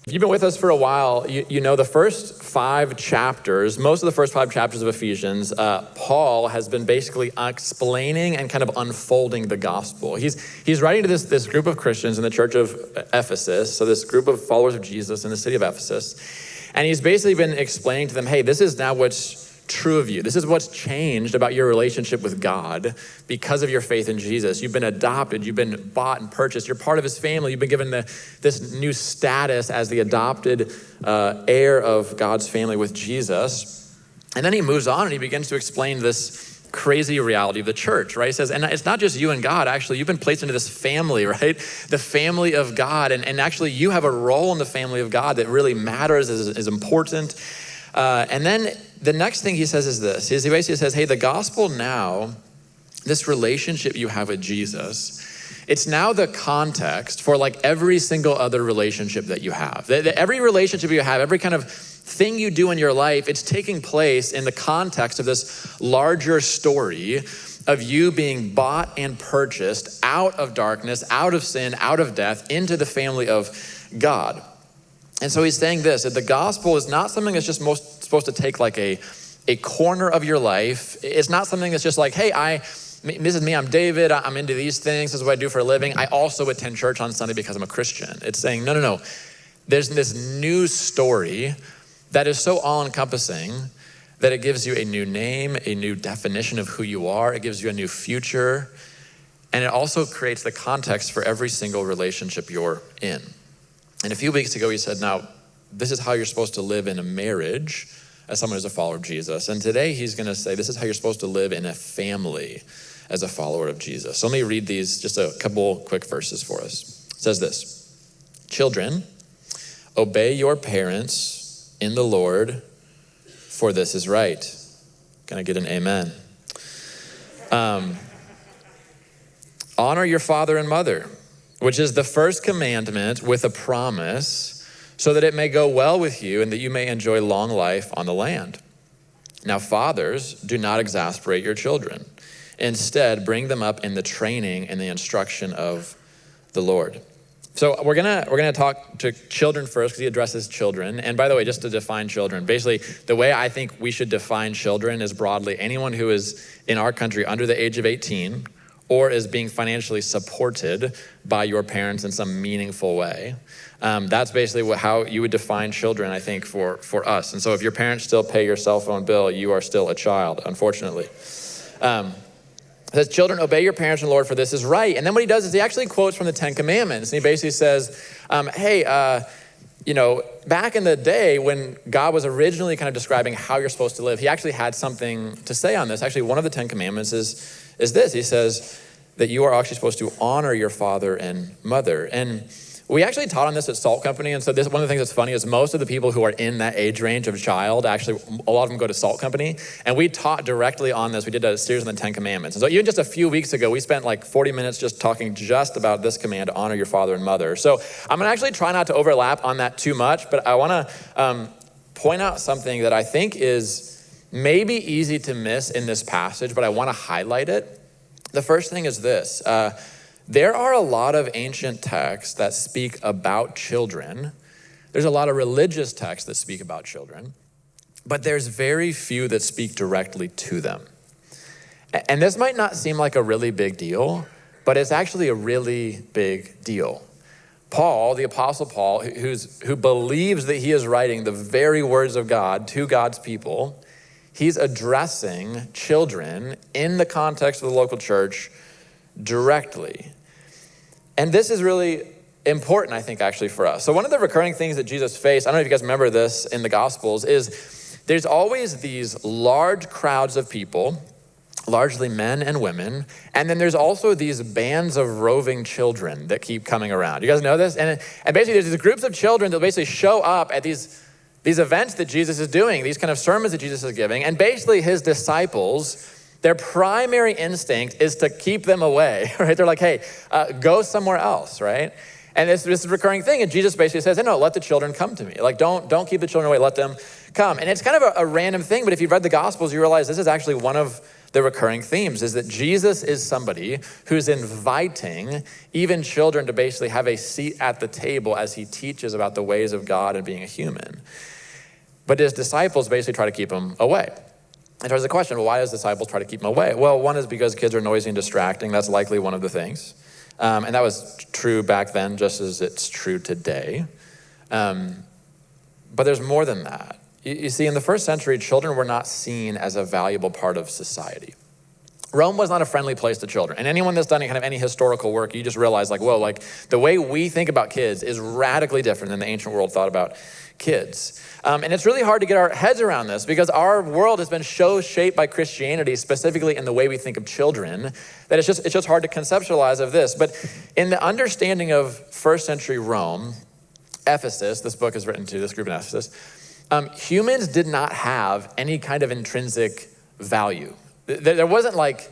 If you've been with us for a while, you know the first 5 chapters, most of the first 5 chapters of Ephesians, Paul has been basically explaining and kind of unfolding the gospel. He's writing to this group of Christians in the church of Ephesus, so this group of followers of Jesus in the city of Ephesus, and he's basically been explaining to them, hey, this is now what's true of you. This is what's changed about your relationship with God because of your faith in Jesus. You've been adopted, you've been bought and purchased, you're part of his family, you've been given this new status as the adopted heir of God's family with Jesus. And then he moves on and he begins to explain this crazy reality of the church, right? He says, and it's not just you and God, actually, you've been placed into this family, right? The family of God, and actually you have a role in the family of God that really matters, is important. And then the next thing he says is this. He basically says, hey, the gospel now, this relationship you have with Jesus, it's now the context for like every single other relationship that you have. Every relationship you have, every kind of thing you do in your life, it's taking place in the context of this larger story of you being bought and purchased out of darkness, out of sin, out of death, into the family of God. And so he's saying this, that the gospel is not something that's just supposed to take like a corner of your life. It's not something that's just like, hey, this is me, I'm David, I'm into these things, this is what I do for a living. I also attend church on Sunday because I'm a Christian. It's saying, no. There's this new story that is so all-encompassing that it gives you a new name, a new definition of who you are. It gives you a new future. And it also creates the context for every single relationship you're in. And a few weeks ago, he said, now, this is how you're supposed to live in a marriage as someone who's a follower of Jesus. And today he's going to say, this is how you're supposed to live in a family as a follower of Jesus. So let me read these, just a couple quick verses for us. It says this, children, obey your parents in the Lord, for this is right. Can I get an amen? Honor your father and mother, which is the first commandment with a promise, so that it may go well with you and that you may enjoy long life on the land. Now, fathers, do not exasperate your children. Instead, bring them up in the training and the instruction of the Lord. So we're gonna talk to children first because he addresses children. And by the way, just to define children, basically the way I think we should define children is broadly anyone who is in our country under the age of 18 or is being financially supported by your parents in some meaningful way. That's basically how you would define children, I think, for us. And so if your parents still pay your cell phone bill, you are still a child, unfortunately. It says, children, obey your parents and Lord, for this is right. And then what he does is he actually quotes from the 10 Commandments. And he basically says, back in the day when God was originally kind of describing how you're supposed to live, he actually had something to say on this. Actually, one of the 10 Commandments is this. He says that you are actually supposed to honor your father and mother. And we actually taught on this at Salt Company. And so one of the things that's funny is most of the people who are in that age range of child, actually, a lot of them go to Salt Company. And we taught directly on this. We did a series on the 10 Commandments. And so even just a few weeks ago, we spent like 40 minutes just talking just about this command to honor your father and mother. So I'm gonna actually try not to overlap on that too much, but I wanna point out something that I think is maybe easy to miss in this passage, but I wanna highlight it. The first thing is this. There are a lot of ancient texts that speak about children. There's a lot of religious texts that speak about children, but there's very few that speak directly to them. And this might not seem like a really big deal, but it's actually a really big deal. Paul, the Apostle Paul, who believes that he is writing the very words of God to God's people, he's addressing children in the context of the local church directly. And this is really important, I think, actually, for us. So one of the recurring things that Jesus faced, I don't know if you guys remember this in the Gospels, is there's always these large crowds of people, largely men and women, and then there's also these bands of roving children that keep coming around. You guys know this? And basically there's these groups of children that basically show up at these events that Jesus is doing, these kind of sermons that Jesus is giving, and basically his disciples, their primary instinct is to keep them away, right? They're like, hey, go somewhere else, right? And this is a recurring thing. And Jesus basically says, no, let the children come to me. Like, don't keep the children away, let them come. And it's kind of a random thing, but if you've read the Gospels, you realize this is actually one of the recurring themes is that Jesus is somebody who's inviting even children to basically have a seat at the table as he teaches about the ways of God and being a human. But his disciples basically try to keep him away. And there's the question, well, why does disciples try to keep him away? Well, one is because kids are noisy and distracting. That's likely one of the things. And that was true back then, just as it's true today. But there's more than that. You see, in the first century, children were not seen as a valuable part of society. Rome was not a friendly place to children. And anyone that's done any historical work, you just realize the way we think about kids is radically different than the ancient world thought about kids. And it's really hard to get our heads around this because our world has been so shaped by Christianity, specifically in the way we think of children, that it's just hard to conceptualize of this. But in the understanding of first century Rome, Ephesus, this book is written to this group in Ephesus, humans did not have any kind of intrinsic value. There wasn't like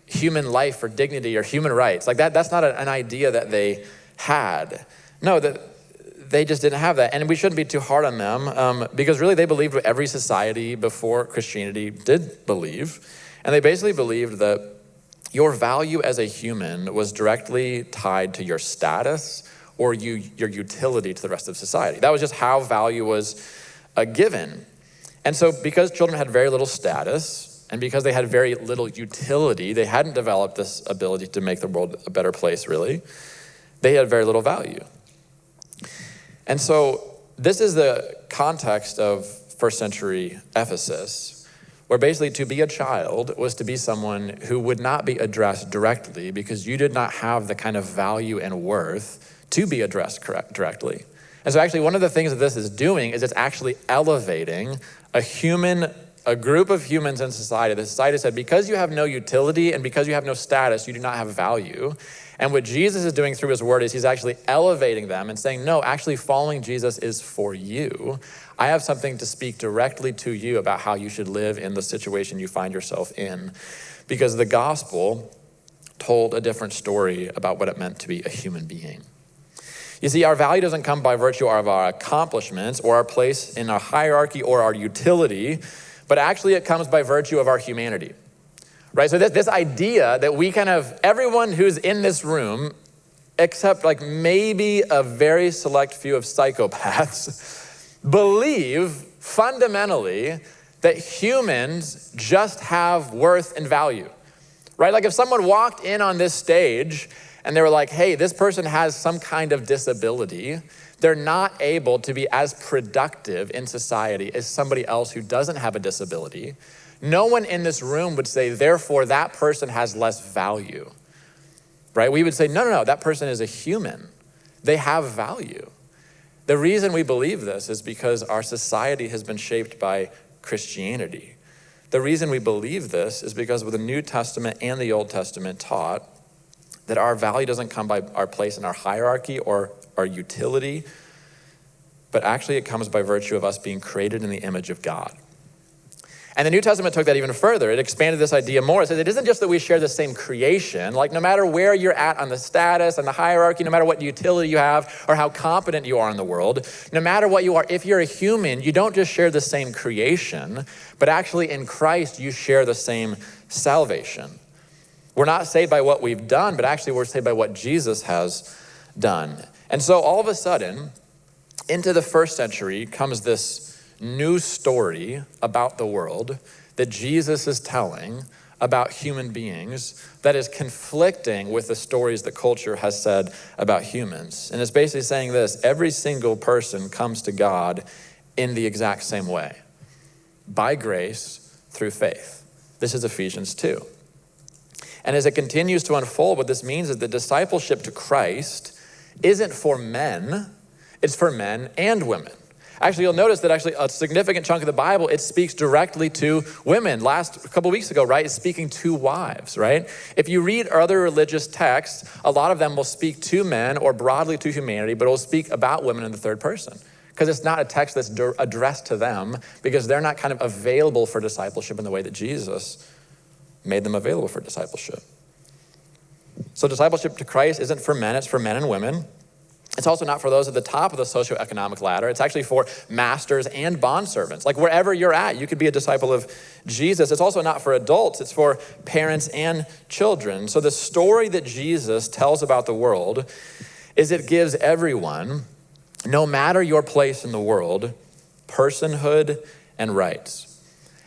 human life or dignity or human rights. Like that's not an idea that they had. No, they just didn't have that. And we shouldn't be too hard on them because really they believed what every society before Christianity did believe. And they basically believed that your value as a human was directly tied to your status or your utility to the rest of society. That was just how value was given. And so because children had very little status and because they had very little utility, they hadn't developed this ability to make the world a better place, really. They had very little value. And so this is the context of first century Ephesus, where basically to be a child was to be someone who would not be addressed directly because you did not have the kind of value and worth to be addressed directly. And so actually one of the things that this is doing is it's actually elevating a group of humans in society. The society said, because you have no utility and because you have no status, you do not have value. And what Jesus is doing through his word is he's actually elevating them and saying, no, actually following Jesus is for you. I have something to speak directly to you about how you should live in the situation you find yourself in. Because the gospel told a different story about what it meant to be a human being. You see, our value doesn't come by virtue of our accomplishments or our place in our hierarchy or our utility, but actually it comes by virtue of our humanity, right? So this idea that we everyone who's in this room, except like maybe a very select few of psychopaths, believe fundamentally that humans just have worth and value, right? Like if someone walked in on this stage and they were like, hey, this person has some kind of disability, they're not able to be as productive in society as somebody else who doesn't have a disability. No one in this room would say, therefore, that person has less value, right? We would say, no, that person is a human. They have value. The reason we believe this is because our society has been shaped by Christianity. The reason we believe this is because the New Testament and the Old Testament taught that our value doesn't come by our place in our hierarchy or our utility, but actually it comes by virtue of us being created in the image of God. And the New Testament took that even further. It expanded this idea more. It says it isn't just that we share the same creation, like no matter where you're at on the status and the hierarchy, no matter what utility you have or how competent you are in the world, no matter what you are, if you're a human, you don't just share the same creation, but actually in Christ you share the same salvation. We're not saved by what we've done, but actually we're saved by what Jesus has done. And so all of a sudden, into the first century comes this new story about the world that Jesus is telling about human beings that is conflicting with the stories that culture has said about humans. And it's basically saying this: every single person comes to God in the exact same way, by grace through faith. This is Ephesians 2. And as it continues to unfold, what this means is that discipleship to Christ isn't for men, it's for men and women. Actually, you'll notice that a significant chunk of the Bible, it speaks directly to women. A couple weeks ago, right, it's speaking to wives, right? If you read other religious texts, a lot of them will speak to men or broadly to humanity, but it will speak about women in the third person. Because it's not a text that's addressed to them, because they're not kind of available for discipleship in the way that Jesus made them available for discipleship. So discipleship to Christ isn't for men, it's for men and women. It's also not for those at the top of the socioeconomic ladder. It's actually for masters and bondservants. Like wherever you're at, you could be a disciple of Jesus. It's also not for adults. It's for parents and children. So the story that Jesus tells about the world is it gives everyone, no matter your place in the world, personhood and rights.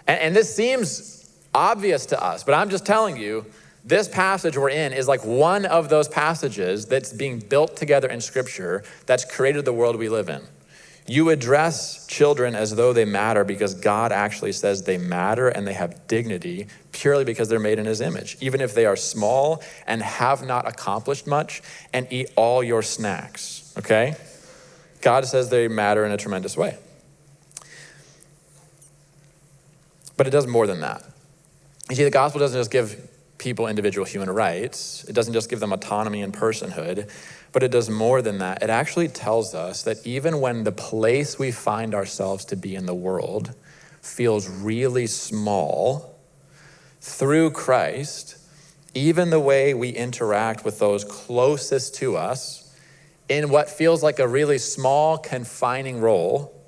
And this seems obvious to us, but I'm just telling you, this passage we're in is like one of those passages that's being built together in Scripture that's created the world we live in. You address children as though they matter because God actually says they matter and they have dignity purely because they're made in his image, even if they are small and have not accomplished much and eat all your snacks, okay? God says they matter in a tremendous way. But it does more than that. You see, the gospel doesn't just give people individual human rights. It doesn't just give them autonomy and personhood, but it does more than that. It actually tells us that even when the place we find ourselves to be in the world feels really small, through Christ, even the way we interact with those closest to us in what feels like a really small, confining role,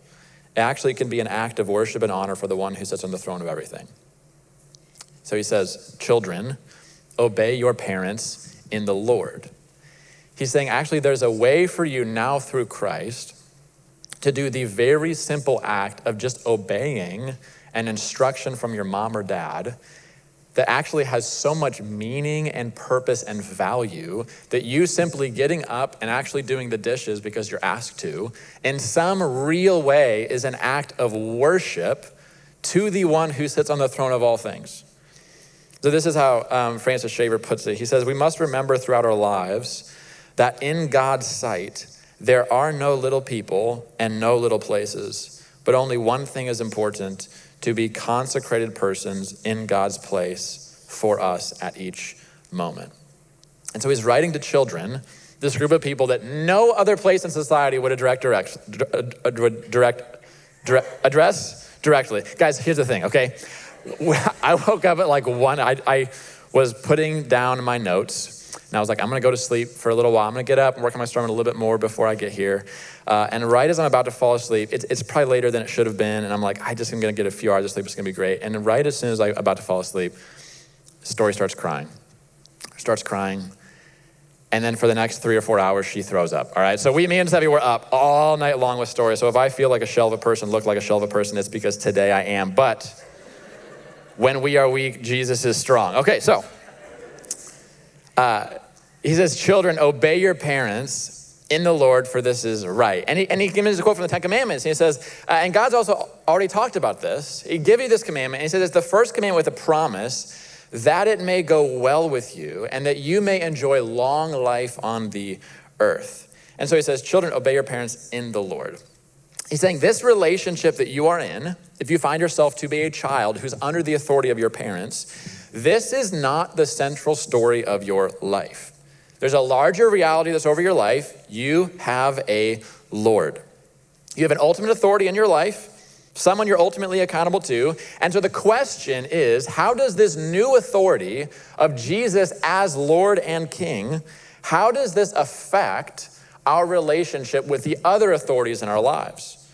it actually can be an act of worship and honor for the one who sits on the throne of everything. So he says, children, obey your parents in the Lord. He's saying, actually, there's a way for you now through Christ to do the very simple act of just obeying an instruction from your mom or dad that actually has so much meaning and purpose and value that you simply getting up and actually doing the dishes because you're asked to, in some real way, is an act of worship to the one who sits on the throne of all things. So this is how Francis Schaeffer puts it. He says, we must remember throughout our lives that in God's sight, there are no little people and no little places, but only one thing is important, to be consecrated persons in God's place for us at each moment. And so he's writing to children, this group of people that no other place in society would address directly. Guys, here's the thing, okay? I woke up at like 1. I was putting down my notes, and I was like, I'm going to go to sleep for a little while. I'm going to get up and work on my sermon a little bit more before I get here. And right as I'm about to fall asleep, it's probably later than it should have been, and I'm like, I'm going to get a few hours of sleep. It's going to be great. And right as soon as I'm about to fall asleep, Story starts crying. And then for the next 3 or 4 hours, she throws up, all right? So me and Steffi were up all night long with Story. So if I feel like a shell of a person, look like a shell of a person, it's because today I am. But when we are weak, Jesus is strong. Okay, so he says, children, obey your parents in the Lord, for this is right. And he gives us a quote from the Ten Commandments. And he says, and God's also already talked about this. He gave you this commandment. And he says, it's the first commandment with a promise that it may go well with you and that you may enjoy long life on the earth. And so he says, children, obey your parents in the Lord. He's saying this relationship that you are in, if you find yourself to be a child who's under the authority of your parents, this is not the central story of your life. There's a larger reality that's over your life. You have a Lord. You have an ultimate authority in your life, someone you're ultimately accountable to. And so the question is, how does this new authority of Jesus as Lord and King, how does this affect our relationship with the other authorities in our lives?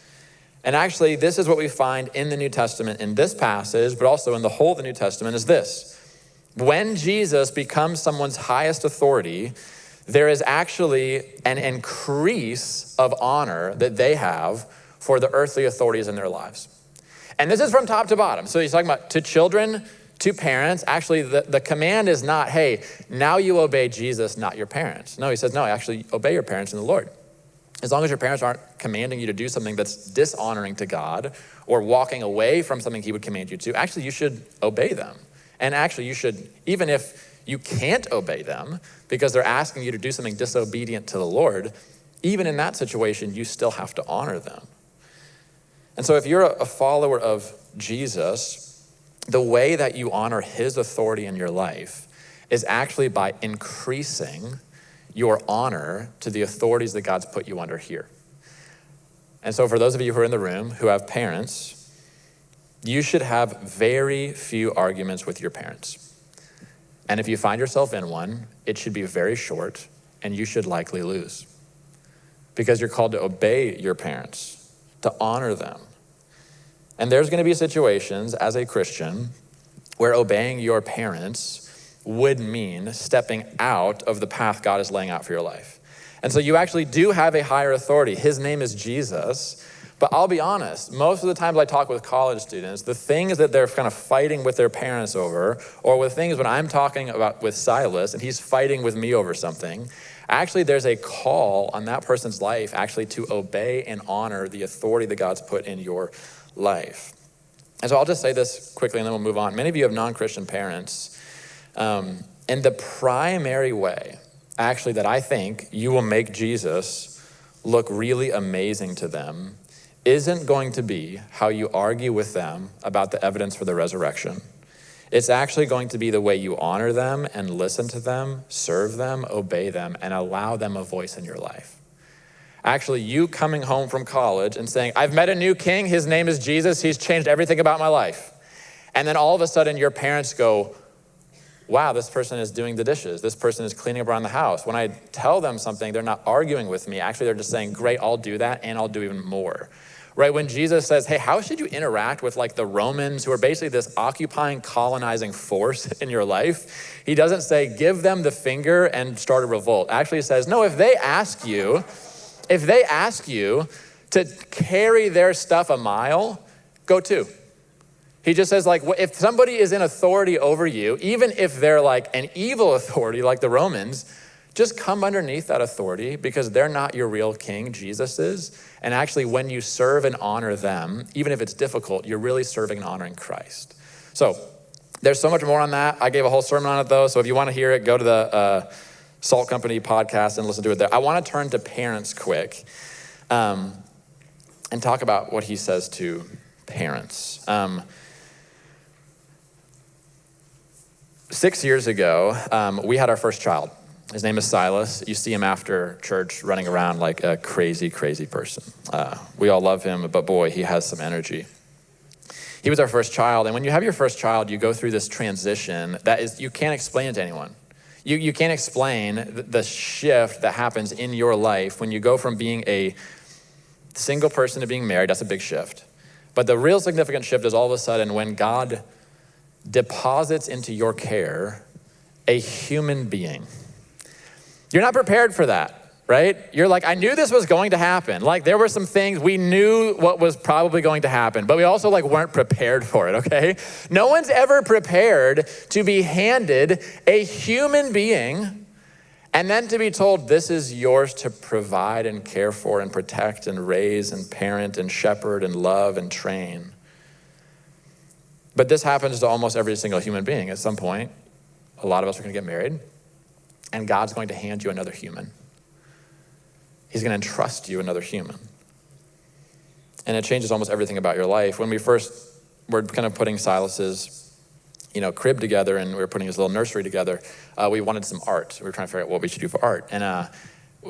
And actually, this is what we find in the New Testament in this passage, but also in the whole of the New Testament is this. When Jesus becomes someone's highest authority, there is actually an increase of honor that they have for the earthly authorities in their lives. And this is from top to bottom. So he's talking about to children, to parents. Actually, the command is not, hey, now you obey Jesus, not your parents. No, he says, no, actually obey your parents in the Lord. As long as your parents aren't commanding you to do something that's dishonoring to God or walking away from something he would command you to, actually you should obey them. And actually you should, even if you can't obey them because they're asking you to do something disobedient to the Lord, even in that situation, you still have to honor them. And so if you're a follower of Jesus, the way that you honor his authority in your life is actually by increasing your honor to the authorities that God's put you under here. And so for those of you who are in the room who have parents, you should have very few arguments with your parents. And if you find yourself in one, it should be very short and you should likely lose. because you're called to obey your parents, to honor them. And there's going to be situations as a Christian where obeying your parents would mean stepping out of the path God is laying out for your life. And so you actually do have a higher authority. His name is Jesus. But I'll be honest, most of the times I talk with college students, the things that they're kind of fighting with their parents over, or with things when I'm talking about with Silas and he's fighting with me over something, actually there's a call on that person's life actually to obey and honor the authority that God's put in your life. And so I'll just say this quickly and then we'll move on. Many of you have non-Christian parents. And the primary way, actually, that I think you will make Jesus look really amazing to them isn't going to be how you argue with them about the evidence for the resurrection. It's actually going to be the way you honor them and listen to them, serve them, obey them, and allow them a voice in your life. Actually, you coming home from college and saying, I've met a new king, his name is Jesus, he's changed everything about my life. And then all of a sudden your parents go, wow, this person is doing the dishes. This person is cleaning up around the house. When I tell them something, they're not arguing with me. Actually, they're just saying, great, I'll do that and I'll do even more. Right? When Jesus says, hey, how should you interact with like the Romans who are basically this occupying, colonizing force in your life? He doesn't say, give them the finger and start a revolt. Actually, he says, no, if they ask you to carry their stuff a mile, go too. He just says, like, if somebody is in authority over you, even if they're like an evil authority like the Romans, just come underneath that authority because they're not your real king, Jesus is. And actually, when you serve and honor them, even if it's difficult, you're really serving and honoring Christ. So there's so much more on that. I gave a whole sermon on it, though. So if you want to hear it, go to the Salt Company podcast and listen to it there. I want to turn to parents quick and talk about what he says to parents. 6 years ago, we had our first child. His name is Silas. You see him after church running around like a crazy, crazy person. We all love him, but boy, he has some energy. He was our first child, and when you have your first child, you go through this transition that is, you can't explain it to anyone. You can't explain the shift that happens in your life when you go from being a single person to being married. That's a big shift. But the real significant shift is all of a sudden when God deposits into your care a human being. You're not prepared for that, right? You're like, I knew this was going to happen. Like there were some things, we knew what was probably going to happen, but we also like weren't prepared for it, okay? No one's ever prepared to be handed a human being and then to be told this is yours to provide and care for and protect and raise and parent and shepherd and love and train. But this happens to almost every single human being. At some point, a lot of us are going to get married, and God's going to hand you another human. He's going to entrust you another human. And it changes almost everything about your life. When we first were kind of putting Silas's, crib together and we were putting his little nursery together, we wanted some art. We were trying to figure out what we should do for art. And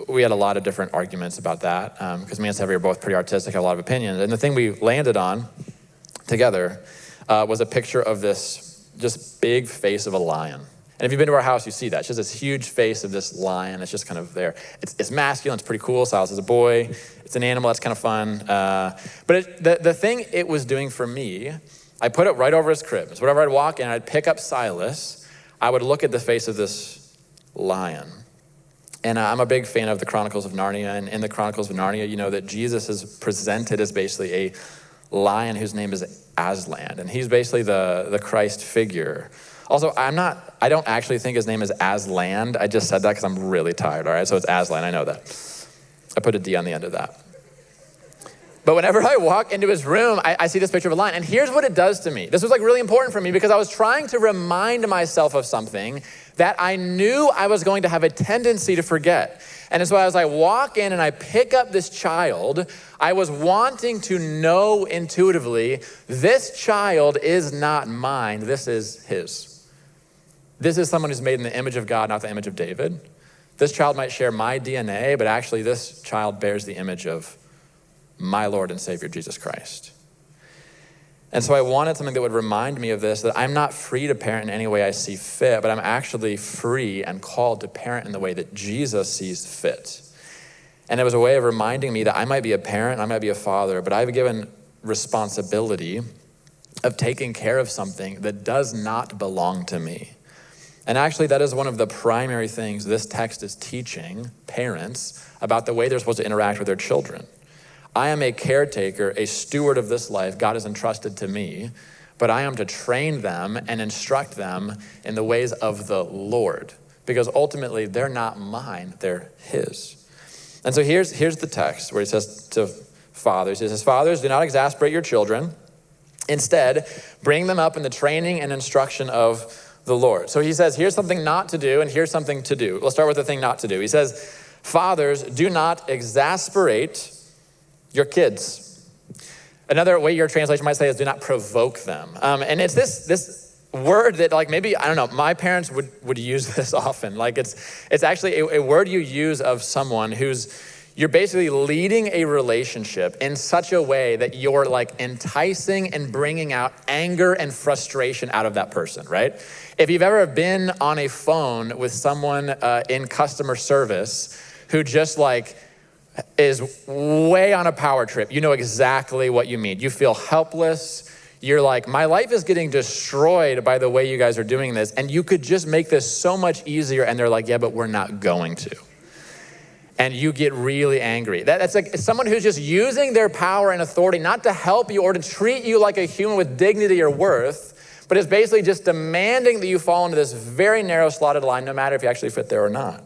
we had a lot of different arguments about that because me and Sevi are both pretty artistic, have a lot of opinions. And the thing we landed on together was a picture of this just big face of a lion. And if you've been to our house, you see that. It's just this huge face of this lion. It's just kind of there. It's masculine. It's pretty cool. Silas is a boy. It's an animal. That's kind of fun. But the thing it was doing for me, I put it right over his crib. So whenever I'd walk in, I'd pick up Silas. I would look at the face of this lion. And I'm a big fan of the Chronicles of Narnia. And in the Chronicles of Narnia, you know that Jesus is presented as basically a lion whose name is Aslan. And he's basically the Christ figure. Also, I don't actually think his name is Aslan. I just said that because I'm really tired, all right? So it's Aslan, I know that. I put a D on the end of that. But whenever I walk into his room, I see this picture of a lion. And here's what it does to me. This was like really important for me because I was trying to remind myself of something that I knew I was going to have a tendency to forget. And so as I walk in and I pick up this child, I was wanting to know intuitively, this child is not mine, this is his. This is someone who's made in the image of God, not the image of David. This child might share my DNA, but actually this child bears the image of my Lord and Savior, Jesus Christ. And so I wanted something that would remind me of this, that I'm not free to parent in any way I see fit, but I'm actually free and called to parent in the way that Jesus sees fit. And it was a way of reminding me that I might be a parent, I might be a father, but I've given responsibility of taking care of something that does not belong to me. And actually, that is one of the primary things this text is teaching parents about the way they're supposed to interact with their children. I am a caretaker, a steward of this life God has entrusted to me, but I am to train them and instruct them in the ways of the Lord, because ultimately they're not mine, they're his. And so here's the text where he says to fathers, he says, fathers, do not exasperate your children. Instead, bring them up in the training and instruction of the Lord. So he says, here's something not to do and here's something to do. Let's start with the thing not to do. He says, fathers, do not exasperate your kids. Another way your translation might say is do not provoke them. And it's this word that like maybe, I don't know, my parents would use this often. Like it's actually a word you use of someone you're basically leading a relationship in such a way that you're like enticing and bringing out anger and frustration out of that person, right? If you've ever been on a phone with someone in customer service who just like is way on a power trip, you know exactly what you mean. You feel helpless. You're like, my life is getting destroyed by the way you guys are doing this. And you could just make this so much easier. And they're like, yeah, but we're not going to. And you get really angry. That's like someone who's just using their power and authority not to help you or to treat you like a human with dignity or worth, but is basically just demanding that you fall into this very narrow slotted line, no matter if you actually fit there or not.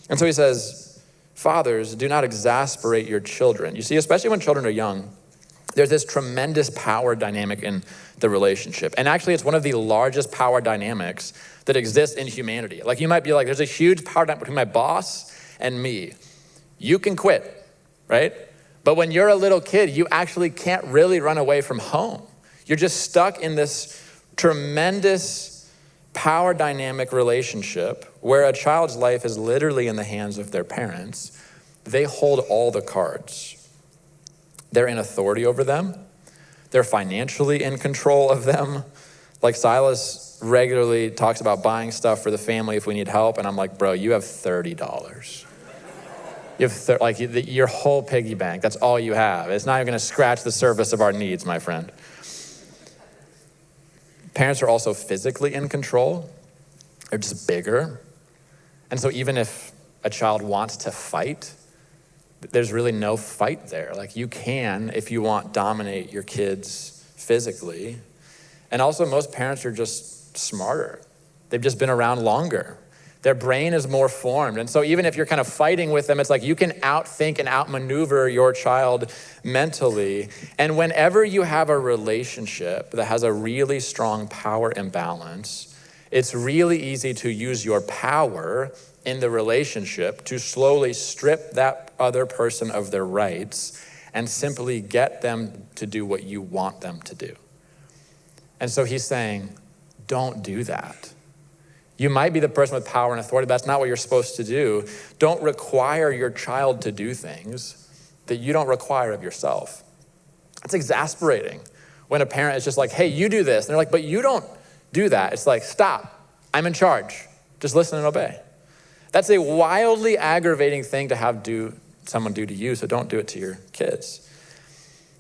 And so he says, fathers, do not exasperate your children. You see, especially when children are young, there's this tremendous power dynamic in the relationship. And actually, it's one of the largest power dynamics that exists in humanity. Like you might be like, there's a huge power dynamic between my boss and me. You can quit, right? But when you're a little kid, you actually can't really run away from home. You're just stuck in this tremendous power dynamic relationship where a child's life is literally in the hands of their parents. They hold all the cards. They're in authority over them. They're financially in control of them. Like Silas regularly talks about buying stuff for the family if we need help. And I'm like, bro, you have $30. You have your whole piggy bank. That's all you have. It's not even going to scratch the surface of our needs, my friend. Parents are also physically in control. They're just bigger. And so even if a child wants to fight, there's really no fight there. Like you can, if you want, dominate your kids physically. And also most parents are just smarter. They've just been around longer. Their brain is more formed. And so even if you're kind of fighting with them, it's like you can outthink and outmaneuver your child mentally. And whenever you have a relationship that has a really strong power imbalance, it's really easy to use your power in the relationship to slowly strip that other person of their rights and simply get them to do what you want them to do. And so he's saying, don't do that. You might be the person with power and authority, but that's not what you're supposed to do. Don't require your child to do things that you don't require of yourself. It's exasperating when a parent is just like, hey, you do this. And they're like, but you don't do that. It's like, stop, I'm in charge. Just listen and obey. That's a wildly aggravating thing to have someone do to you, so don't do it to your kids.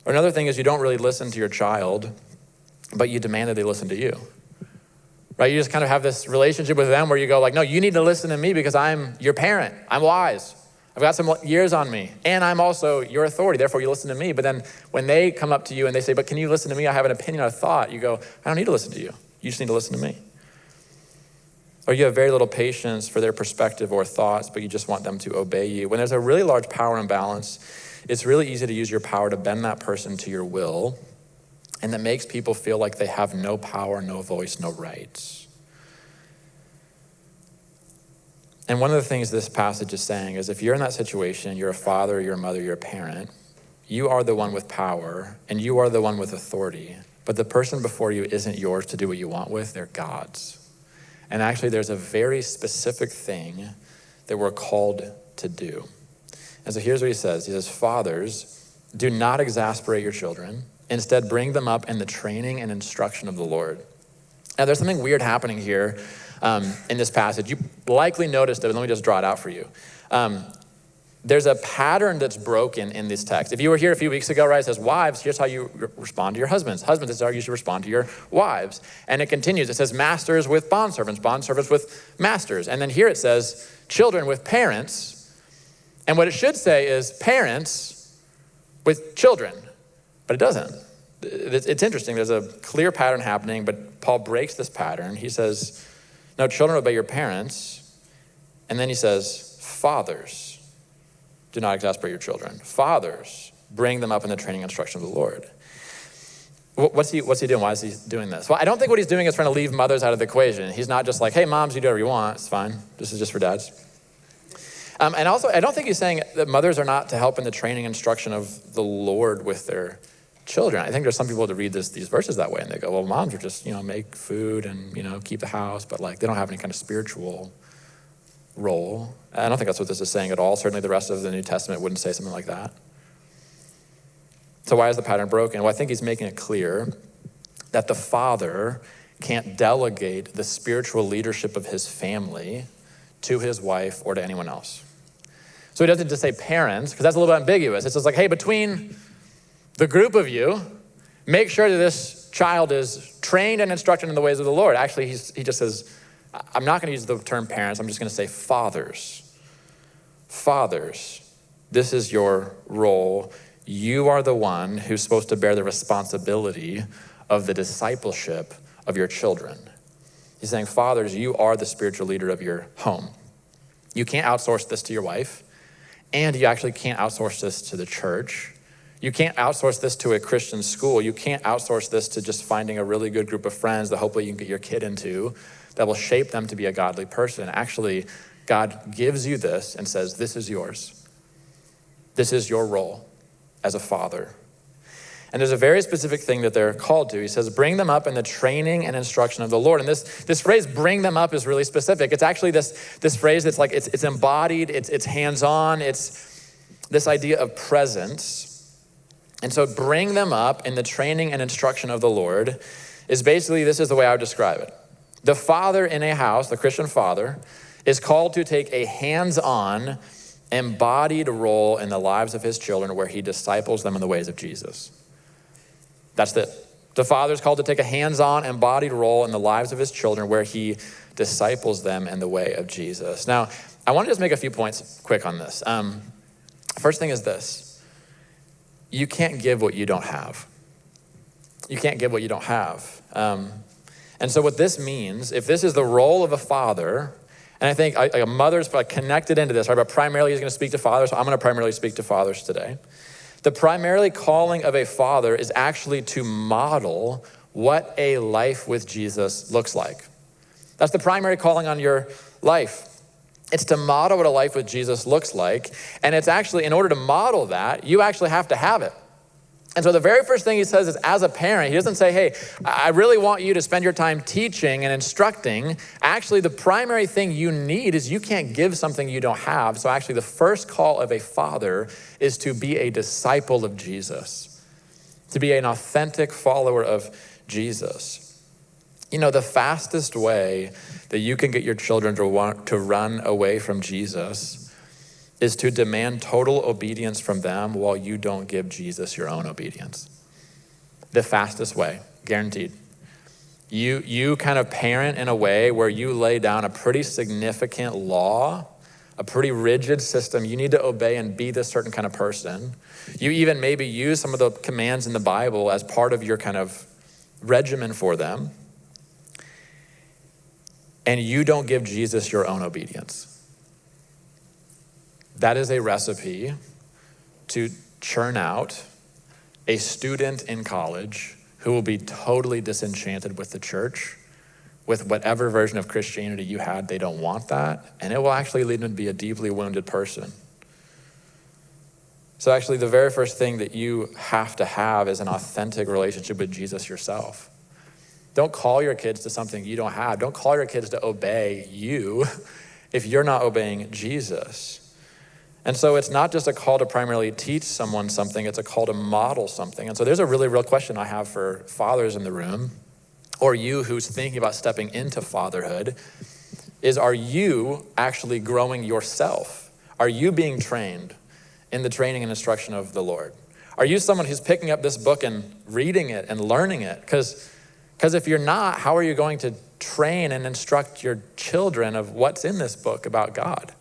Or another thing is you don't really listen to your child, but you demand that they listen to you. Right? You just kind of have this relationship with them where you go like, no, you need to listen to me because I'm your parent. I'm wise. I've got some years on me. And I'm also your authority. Therefore, you listen to me. But then when they come up to you and they say, but can you listen to me? I have an opinion or a thought. You go, I don't need to listen to you. You just need to listen to me. Or you have very little patience for their perspective or thoughts, but you just want them to obey you. When there's a really large power imbalance, it's really easy to use your power to bend that person to your will. And that makes people feel like they have no power, no voice, no rights. And one of the things this passage is saying is if you're in that situation, you're a father, you're a mother, you're a parent, you are the one with power and you are the one with authority. But the person before you isn't yours to do what you want with, they're God's. And actually there's a very specific thing that we're called to do. And so here's what he says. He says, fathers, do not exasperate your children. Instead, bring them up in the training and instruction of the Lord. Now, there's something weird happening here in this passage. You likely noticed it, but let me just draw it out for you. there's a pattern that's broken in this text. If you were here a few weeks ago, right, it says, wives, here's how you respond to your husbands. Husbands, this is how you should respond to your wives. And it continues. It says, masters with bondservants, bondservants with masters. And then here it says, children with parents. And what it should say is parents with children, but it doesn't. It's interesting. There's a clear pattern happening, but Paul breaks this pattern. He says, no, children, obey your parents. And then he says, fathers, do not exasperate your children. Fathers, bring them up in the training and instruction of the Lord. What's he doing? Why is he doing this? Well, I don't think what he's doing is trying to leave mothers out of the equation. He's not just like, hey, moms, you do whatever you want. It's fine. This is just for dads. And also, I don't think he's saying that mothers are not to help in the training and instruction of the Lord with their children. I think there's some people that read these verses that way, and they go, well, moms are just, make food and, keep the house, but they don't have any kind of spiritual role. I don't think that's what this is saying at all. Certainly the rest of the New Testament wouldn't say something like that. So why is the pattern broken? Well, I think he's making it clear that the father can't delegate the spiritual leadership of his family to his wife or to anyone else. So he doesn't just say parents, because that's a little bit ambiguous. It's just like, hey, between the group of you, make sure that this child is trained and instructed in the ways of the Lord. Actually, he just says, I'm not going to use the term parents. I'm just going to say fathers. Fathers, this is your role. You are the one who's supposed to bear the responsibility of the discipleship of your children. He's saying, fathers, you are the spiritual leader of your home. You can't outsource this to your wife, and you actually can't outsource this to the church. You can't outsource this to a Christian school. You can't outsource this to just finding a really good group of friends that hopefully you can get your kid into that will shape them to be a godly person. Actually, God gives you this and says, this is yours. This is your role as a father. And there's a very specific thing that they're called to. He says, bring them up in the training and instruction of the Lord. And this phrase, bring them up, is really specific. It's actually this phrase that's it's embodied, it's hands-on, it's this idea of presence. And so bring them up in the training and instruction of the Lord is basically, this is the way I would describe it. The father in a house, the Christian father, is called to take a hands-on, embodied role in the lives of his children where he disciples them in the ways of Jesus. That's it. The father is called to take a hands-on, embodied role in the lives of his children where he disciples them in the way of Jesus. Now, I want to just make a few points quick on this. First thing is this. You can't give what you don't have. You can't give what you don't have. And so what this means, if this is the role of a father, and I think a mother's connected into this, right? But primarily he's going to speak to fathers, so I'm going to primarily speak to fathers today. The primarily calling of a father is actually to model what a life with Jesus looks like. That's the primary calling on your life. It's to model what a life with Jesus looks like. And it's actually, in order to model that, you actually have to have it. And so the very first thing he says is, as a parent, he doesn't say, hey, I really want you to spend your time teaching and instructing. Actually, the primary thing you need is you can't give something you don't have. So actually, the first call of a father is to be a disciple of Jesus, to be an authentic follower of Jesus. You know, the fastest way that you can get your children to run away from Jesus is to demand total obedience from them while you don't give Jesus your own obedience. The fastest way, guaranteed. You kind of parent in a way where you lay down a pretty significant law, a pretty rigid system. You need to obey and be this certain kind of person. You even maybe use some of the commands in the Bible as part of your kind of regimen for them. And you don't give Jesus your own obedience. That is a recipe to churn out a student in college who will be totally disenchanted with the church, with whatever version of Christianity you had. They don't want that, and it will actually lead them to be a deeply wounded person. So actually, the very first thing that you have to have is an authentic relationship with Jesus yourself. Don't call your kids to something you don't have. Don't call your kids to obey you if you're not obeying Jesus. And so it's not just a call to primarily teach someone something, it's a call to model something. And so there's a really real question I have for fathers in the room, or you who's thinking about stepping into fatherhood, is, are you actually growing yourself? Are you being trained in the training and instruction of the Lord? Are you someone who's picking up this book and reading it and learning it? Because if you're not, how are you going to train and instruct your children of what's in this book about God?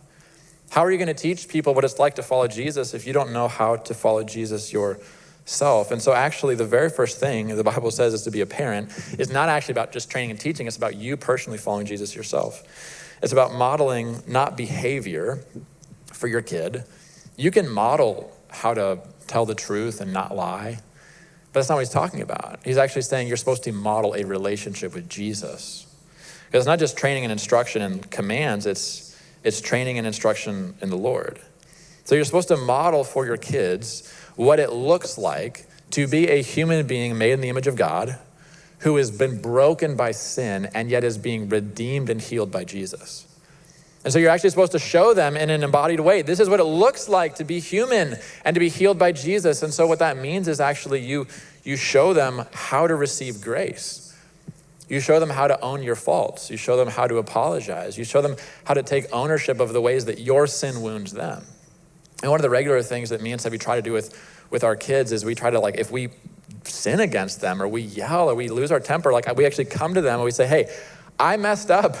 How are you going to teach people what it's like to follow Jesus if you don't know how to follow Jesus yourself? And so actually the very first thing the Bible says is to be a parent is not actually about just training and teaching. It's about you personally following Jesus yourself. It's about modeling not behavior for your kid. You can model how to tell the truth and not lie, but that's not what he's talking about. He's actually saying you're supposed to model a relationship with Jesus. Because it's not just training and instruction and commands, it's training and instruction in the Lord. So you're supposed to model for your kids what it looks like to be a human being made in the image of God who has been broken by sin and yet is being redeemed and healed by Jesus. And so you're actually supposed to show them in an embodied way. This is what it looks like to be human and to be healed by Jesus. And so what that means is actually you show them how to receive grace. You show them how to own your faults. You show them how to apologize. You show them how to take ownership of the ways that your sin wounds them. And one of the regular things that me and Sebby try to do with our kids is we try to, like, if we sin against them or we yell or we lose our temper, like we actually come to them and we say, hey, I messed up.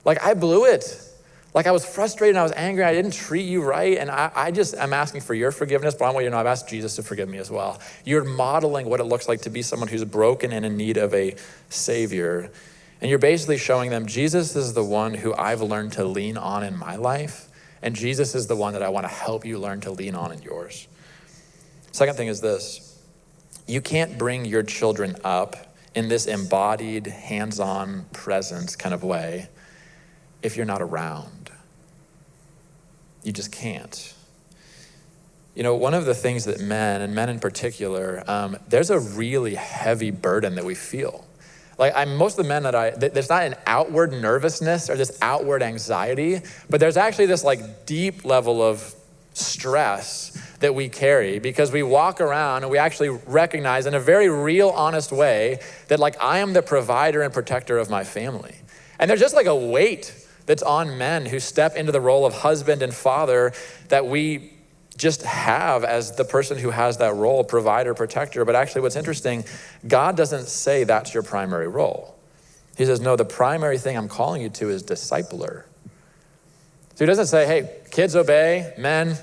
Like I blew it. Like I was frustrated and I was angry. I didn't treat you right. And I'm asking for your forgiveness, but I want you to know I've asked Jesus to forgive me as well. You're modeling what it looks like to be someone who's broken and in need of a savior. And you're basically showing them Jesus is the one who I've learned to lean on in my life. And Jesus is the one that I want to help you learn to lean on in yours. Second thing is this. You can't bring your children up in this embodied, hands-on presence kind of way if you're not around. You just can't. You know, one of the things that men in particular, there's a really heavy burden that we feel. Like most of the men there's not an outward nervousness or this outward anxiety, but there's actually this like deep level of stress that we carry because we walk around and we actually recognize in a very real, honest way that like I am the provider and protector of my family. And there's just like a weight that's on men who step into the role of husband and father that we just have as the person who has that role, provider, protector. But actually what's interesting, God doesn't say that's your primary role. He says, no, the primary thing I'm calling you to is discipler. So he doesn't say, hey, kids obey, men,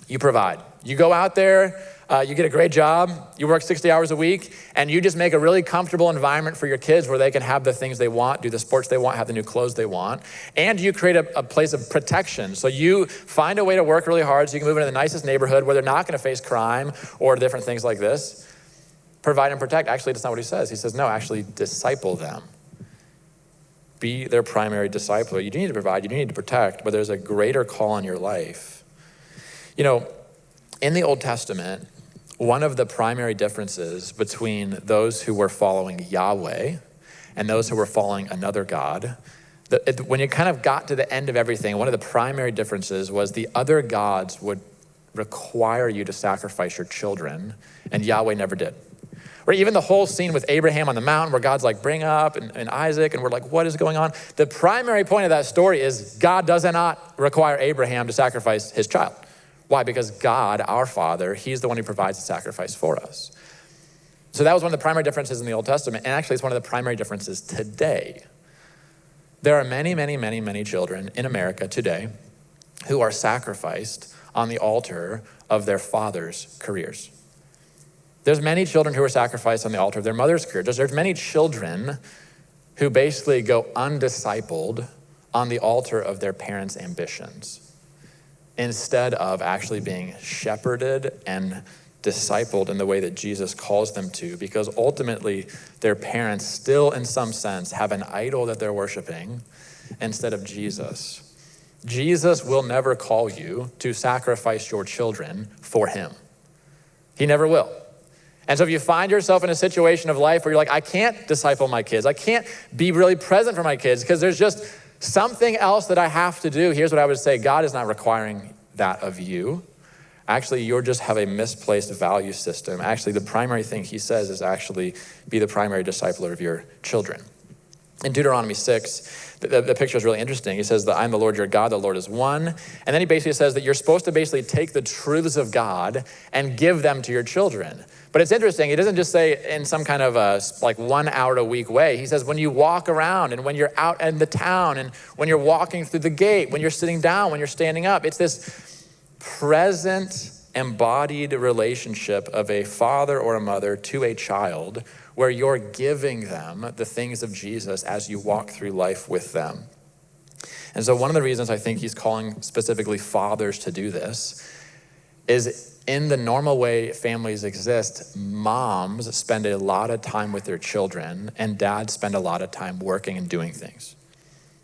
you provide. You go out there, you get a great job, you work 60 hours a week, and you just make a really comfortable environment for your kids where they can have the things they want, do the sports they want, have the new clothes they want, and you create a place of protection. So you find a way to work really hard so you can move into the nicest neighborhood where they're not gonna face crime or different things like this. Provide and protect. Actually, that's not what he says. He says, no, actually disciple them. Be their primary discipler. You do need to provide, you do need to protect, but there's a greater call on your life. You know, in the Old Testament, one of the primary differences between those who were following Yahweh and those who were following another God, when you kind of got to the end of everything, one of the primary differences was the other gods would require you to sacrifice your children, and Yahweh never did. Or even the whole scene with Abraham on the mountain where God's like, bring up, and Isaac, and we're like, what is going on? The primary point of that story is God does not require Abraham to sacrifice his child. Why? Because God, our Father, he's the one who provides the sacrifice for us. So that was one of the primary differences in the Old Testament, and actually it's one of the primary differences today. There are many, many, many, many children in America today who are sacrificed on the altar of their father's careers. There's many children who are sacrificed on the altar of their mother's career. There's many children who basically go undiscipled on the altar of their parents' ambitions, instead of actually being shepherded and discipled in the way that Jesus calls them to, because ultimately their parents still in some sense have an idol that they're worshiping instead of Jesus. Jesus will never call you to sacrifice your children for him. He never will. And so if you find yourself in a situation of life where you're like, I can't disciple my kids, I can't be really present for my kids because there's just something else that I have to do, here's what I would say. God is not requiring that of you. Actually, you just have a misplaced value system. Actually, the primary thing he says is actually be the primary discipler of your children. In Deuteronomy 6, the picture is really interesting. He says that I'm the Lord your God, the Lord is one. And then he basically says that you're supposed to basically take the truths of God and give them to your children. But it's interesting, he doesn't just say in some kind of a like 1 hour a week way. He says when you walk around and when you're out in the town and when you're walking through the gate, when you're sitting down, when you're standing up. It's this present, embodied relationship of a father or a mother to a child where you're giving them the things of Jesus as you walk through life with them. And so one of the reasons I think he's calling specifically fathers to do this is in the normal way families exist, moms spend a lot of time with their children and dads spend a lot of time working and doing things.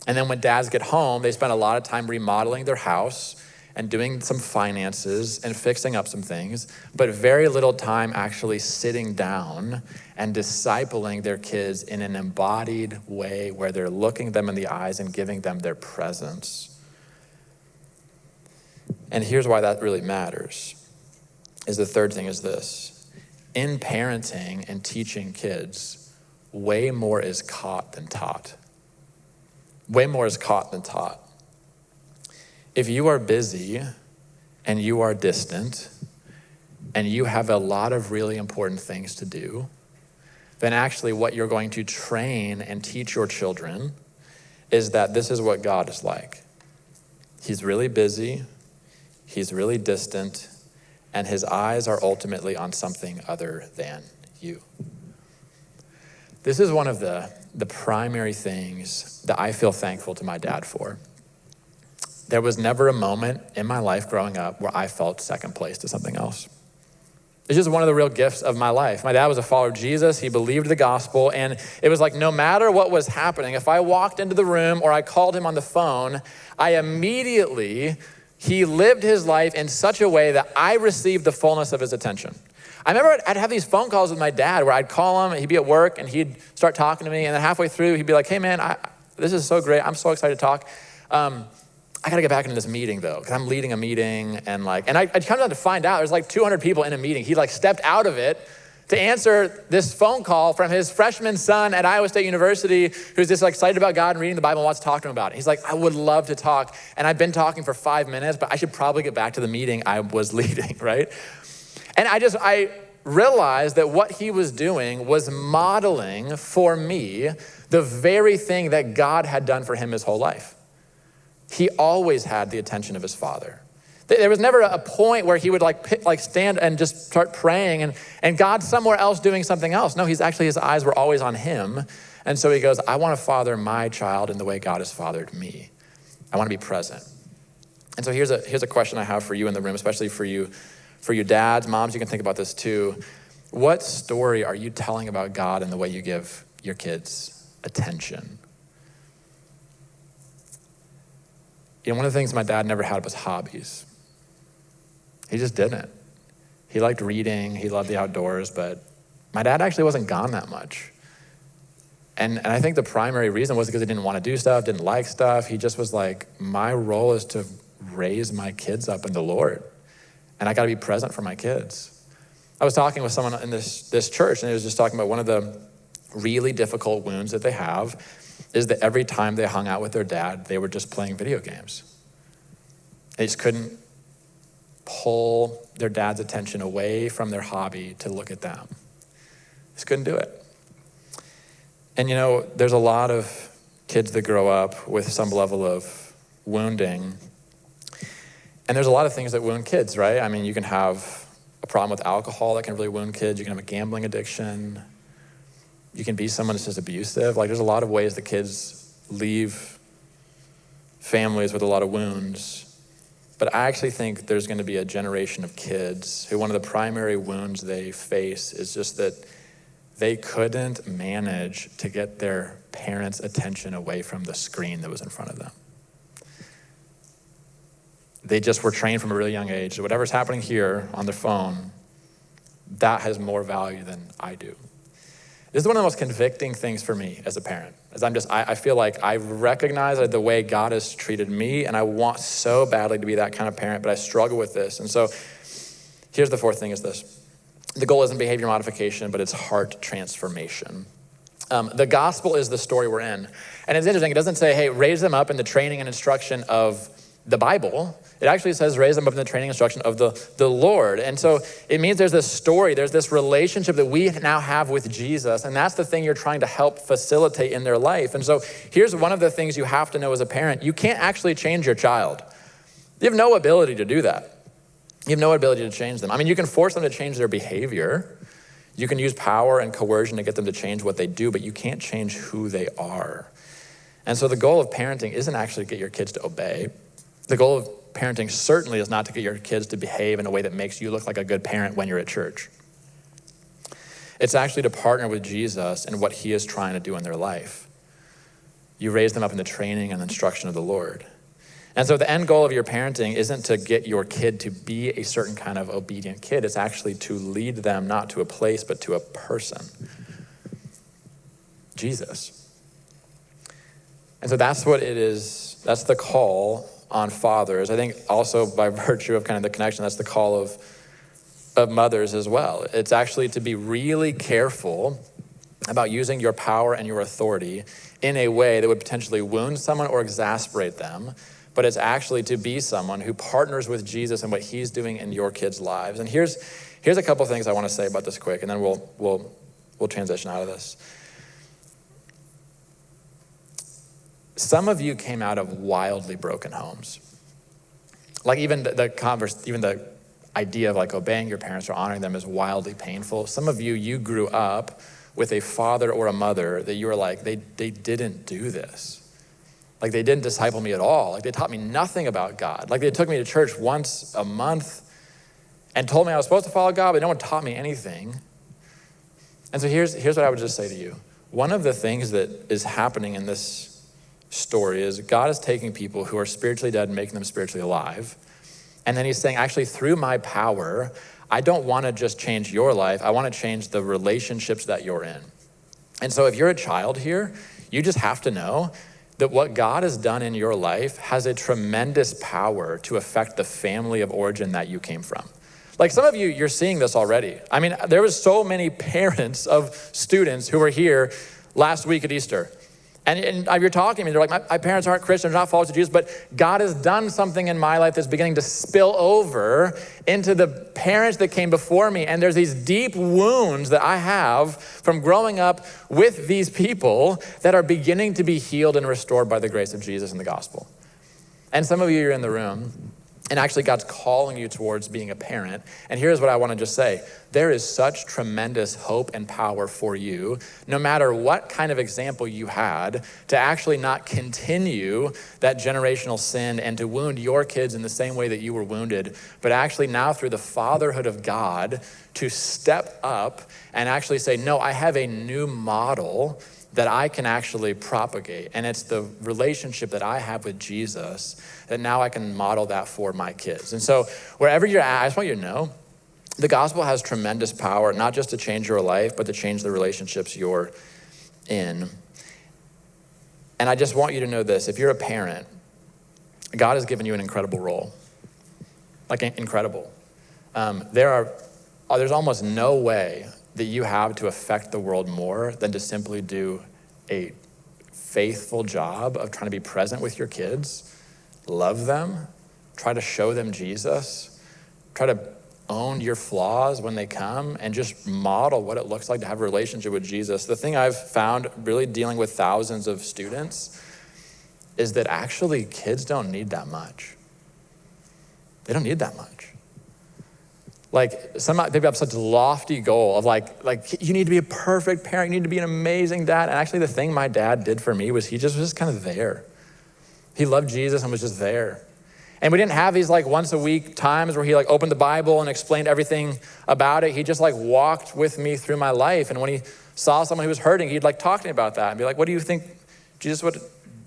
And then when dads get home, they spend a lot of time remodeling their house and doing some finances and fixing up some things, but very little time actually sitting down and discipling their kids in an embodied way where they're looking them in the eyes and giving them their presence. And here's why that really matters, is the third thing is this. In parenting and teaching kids, way more is caught than taught. Way more is caught than taught. If you are busy and you are distant and you have a lot of really important things to do, then actually what you're going to train and teach your children is that this is what God is like. He's really busy, he's really distant, and his eyes are ultimately on something other than you. This is one of the primary things that I feel thankful to my dad for. There was never a moment in my life growing up where I felt second place to something else. It's just one of the real gifts of my life. My dad was a follower of Jesus. He believed the gospel. And it was like no matter what was happening, if I walked into the room or I called him on the phone, he lived his life in such a way that I received the fullness of his attention. I remember I'd have these phone calls with my dad where I'd call him, and he'd be at work, and he'd start talking to me. And then halfway through, he'd be like, hey, man, this is so great. I'm so excited to talk. I got to get back into this meeting though, because I'm leading a meeting and I'd come down to find out there's like 200 people in a meeting. He stepped out of it to answer this phone call from his freshman son at Iowa State University who's just excited about God and reading the Bible and wants to talk to him about it. He's like, I would love to talk. And I've been talking for 5 minutes, but I should probably get back to the meeting I was leading, right? And I realized that what he was doing was modeling for me the very thing that God had done for him his whole life. He always had the attention of his father. There was never a point where he would stand and just start praying and God somewhere else doing something else. No, his eyes were always on him. And so he goes, I want to father my child in the way God has fathered me. I want to be present. And so here's a question I have for you in the room, especially for you dads, moms, you can think about this too. What story are you telling about God in the way you give your kids attention? One of the things my dad never had was hobbies. He just didn't. He liked reading, he loved the outdoors, but my dad actually wasn't gone that much. And I think the primary reason was because he didn't want to do stuff, didn't like stuff. He just was like, my role is to raise my kids up in the Lord. And I got to be present for my kids. I was talking with someone in this church, and he was just talking about one of the really difficult wounds that they have is that every time they hung out with their dad, they were just playing video games. They just couldn't pull their dad's attention away from their hobby to look at them. Just couldn't do it. And there's a lot of kids that grow up with some level of wounding. And there's a lot of things that wound kids, right? I mean, you can have a problem with alcohol that can really wound kids. You can have a gambling addiction. You can be someone that's just abusive. There's a lot of ways that kids leave families with a lot of wounds. But I actually think there's going to be a generation of kids who one of the primary wounds they face is just that they couldn't manage to get their parents' attention away from the screen that was in front of them. They just were trained from a really young age. So whatever's happening here on their phone, that has more value than I do. This is one of the most convicting things for me as a parent. I feel like I recognize the way God has treated me, and I want so badly to be that kind of parent, but I struggle with this. And so here's the fourth thing is this. The goal isn't behavior modification, but it's heart transformation. The gospel is the story we're in. And it's interesting, it doesn't say, hey, raise them up in the training and instruction of the Bible. It actually says raise them up in the training and instruction of the Lord. And so it means there's this story, there's this relationship that we now have with Jesus, and that's the thing you're trying to help facilitate in their life. And so here's one of the things you have to know as a parent. You can't actually change your child. You have no ability to do that. You have no ability to change them. I mean, you can force them to change their behavior. You can use power and coercion to get them to change what they do, but you can't change who they are. And so the goal of parenting isn't actually to get your kids to obey. The goal of parenting certainly is not to get your kids to behave in a way that makes you look like a good parent when you're at church. It's actually to partner with Jesus in what he is trying to do in their life. You raise them up in the training and instruction of the Lord. And so the end goal of your parenting isn't to get your kid to be a certain kind of obedient kid. It's actually to lead them not to a place, but to a person. Jesus. And so that's what it is. That's the call on fathers. I think also by virtue of kind of the connection, that's the call of mothers as well. It's actually to be really careful about using your power and your authority in a way that would potentially wound someone or exasperate them, but it's actually to be someone who partners with Jesus and what he's doing in your kids' lives. And here's a couple things I want to say about this quick, and then we'll transition out of this. Some of you came out of wildly broken homes. Like even the idea of like obeying your parents or honoring them is wildly painful. Some of you grew up with a father or a mother that you were like, they didn't do this. Like they didn't disciple me at all. Like they taught me nothing about God. Like they took me to church once a month and told me I was supposed to follow God, but no one taught me anything. And so here's what I would just say to you. One of the things that is happening in this story is God is taking people who are spiritually dead and making them spiritually alive. And then he's saying, actually, through my power, I don't want to just change your life. I want to change the relationships that you're in. And so if you're a child here, you just have to know that what God has done in your life has a tremendous power to affect the family of origin that you came from. Like some of you, you're seeing this already. I mean, there was so many parents of students who were here last week at Easter. And you're talking to me, they're like, my parents aren't Christians, they're not followers of Jesus, but God has done something in my life that's beginning to spill over into the parents that came before me. And there's these deep wounds that I have from growing up with these people that are beginning to be healed and restored by the grace of Jesus and the gospel. And some of you are in the room, and actually God's calling you towards being a parent. And here's what I want to just say. There is such tremendous hope and power for you, no matter what kind of example you had, to actually not continue that generational sin and to wound your kids in the same way that you were wounded, but actually now through the fatherhood of God to step up and actually say, no, I have a new model that I can actually propagate. And it's the relationship that I have with Jesus that now I can model that for my kids. And so wherever you're at, I just want you to know, the gospel has tremendous power, not just to change your life, but to change the relationships you're in. And I just want you to know this, if you're a parent, God has given you an incredible role, like incredible. There's almost no way that you have to affect the world more than to simply do a faithful job of trying to be present with your kids, love them, try to show them Jesus, try to own your flaws when they come, and just model what it looks like to have a relationship with Jesus. The thing I've found really dealing with thousands of students is that actually kids don't need that much. They don't need that much. Like some people have such a lofty goal of like you need to be a perfect parent, you need to be an amazing dad. And actually the thing my dad did for me was he just was kind of there. He loved Jesus and was just there. And we didn't have these like once a week times where he like opened the Bible and explained everything about it. He just like walked with me through my life. And when he saw someone who was hurting, he'd like talk to me about that and be like, what do you think Jesus would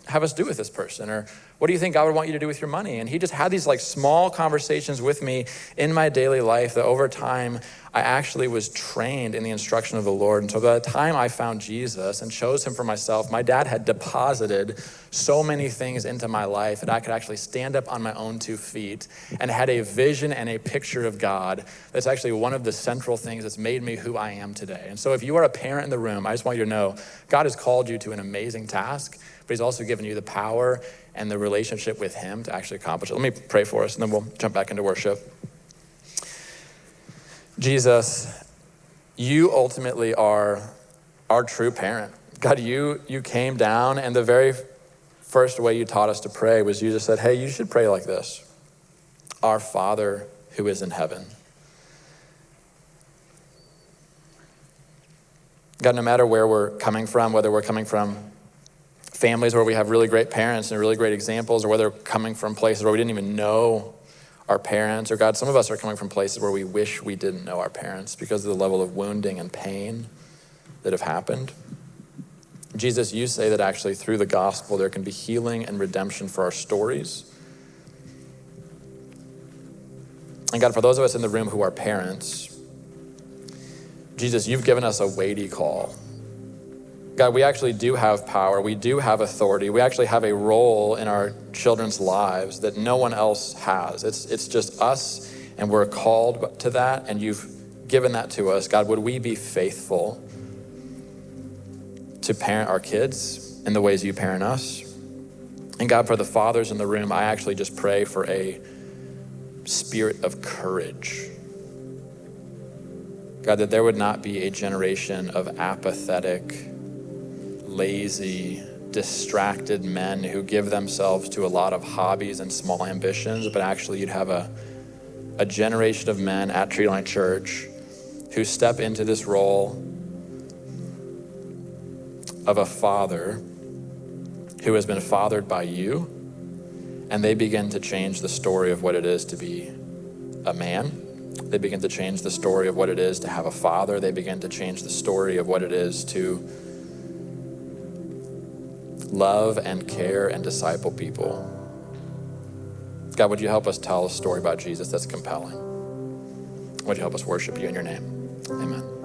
have us do with this person? Or What do you think God would want you to do with your money? And he just had these like small conversations with me in my daily life that over time, I actually was trained in the instruction of the Lord. And so by the time I found Jesus and chose him for myself, my dad had deposited so many things into my life that I could actually stand up on my own 2 feet and had a vision and a picture of God. That's actually one of the central things that's made me who I am today. And so if you are a parent in the room, I just want you to know God has called you to an amazing task, but he's also given you the power and the relationship with him to actually accomplish it. Let me pray for us and then we'll jump back into worship. Jesus, you ultimately are our true parent. God, you came down, and the very first way you taught us to pray was you just said, hey, you should pray like this. Our Father who is in heaven. God, no matter where we're coming from, whether we're coming from families where we have really great parents and really great examples, or whether we're coming from places where we didn't even know our parents, or God, some of us are coming from places where we wish we didn't know our parents because of the level of wounding and pain that have happened. Jesus, you say that actually through the gospel, there can be healing and redemption for our stories. And God, for those of us in the room who are parents, Jesus, you've given us a weighty call. God, we actually do have power. We do have authority. We actually have a role in our children's lives that no one else has. It's just us, and we're called to that, and you've given that to us. God, would we be faithful to parent our kids in the ways you parent us? And God, for the fathers in the room, I actually just pray for a spirit of courage. God, that there would not be a generation of apathetic, lazy, distracted men who give themselves to a lot of hobbies and small ambitions, but actually you'd have a generation of men at Tree Line Church who step into this role of a father who has been fathered by you, and they begin to change the story of what it is to be a man. They begin to change the story of what it is to have a father. They begin to change the story of what it is to love and care and disciple people. God, would you help us tell a story about Jesus that's compelling? Would you help us worship you in your name? Amen.